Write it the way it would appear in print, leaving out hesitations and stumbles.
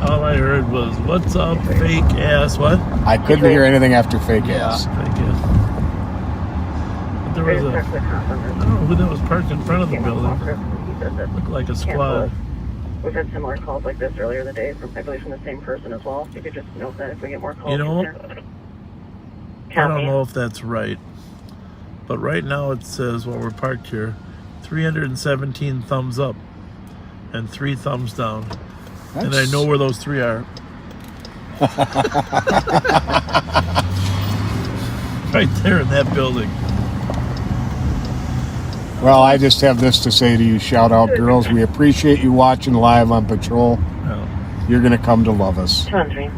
All I heard was, "What's up, fake ass?" What? I couldn't hear anything after fake ass. Fake ass. But there was I don't know who that was parked in front of the building. Looked like a squad. We've had similar calls like this earlier in the day, from, I believe, from the same person as well. You could just note that if we get more calls. You know, I don't know if that's right, but right now it says, while we're parked here, 317 thumbs up and 3 thumbs down. And I know where those 3 are. Right there in that building. Well, I just have this to say to you. Shout out, girls. We appreciate you watching live on patrol. No. You're going to come to love us. 213.